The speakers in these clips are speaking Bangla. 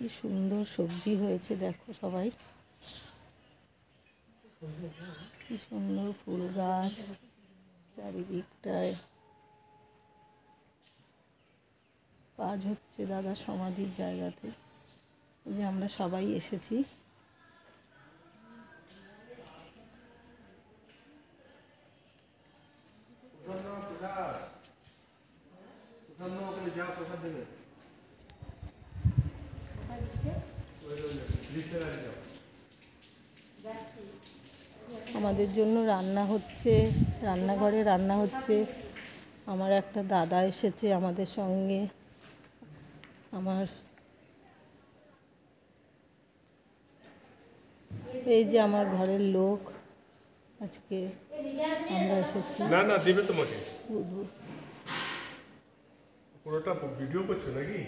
কি সুন্দর সবজি হয়েছে দেখো সবাই, কি সুন্দর ফুল গাছ চারিদিকটায়। কাজ হচ্ছে দাদা সমাধির জায়গাতে, এই যে আমরা সবাই এসেছি। আমাদের জন্য রান্না হচ্ছে, রান্নাঘরে রান্না হচ্ছে। আমার একটা দাদা এসেছে আমাদের সঙ্গে, আমার এই যে আমার ঘরের লোক। আজকে আমরা এসেছি। না না দেবে তোমাকে পুরোটা ভিডিও করছো নাকি?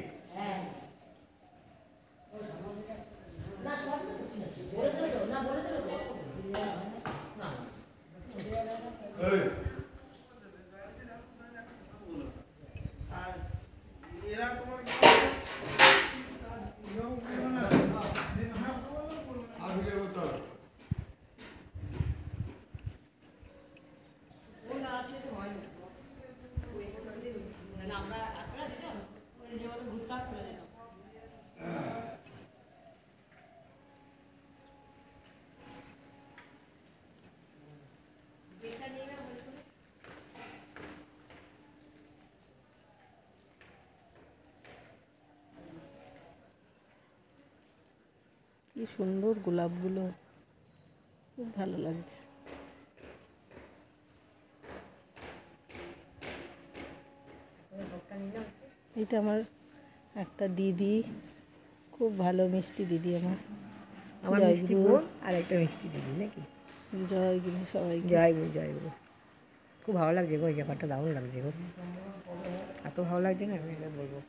কি সুন্দর গোলাপগুলো, খুব ভালো লাগছে। এটা আমার একটা দিদি, খুব ভালো মিষ্টি দিদি আমার। আমার মিষ্টি বোন আর একটা মিষ্টি দিদি নাকি? জয়গুরু সবাই, জয়গুরু জয়গুরু। খুব ভালো লাগছে গো, এই ব্যাপারটা দারুণ লাগছে গো, এত ভালো লাগছে না আমি বলবো।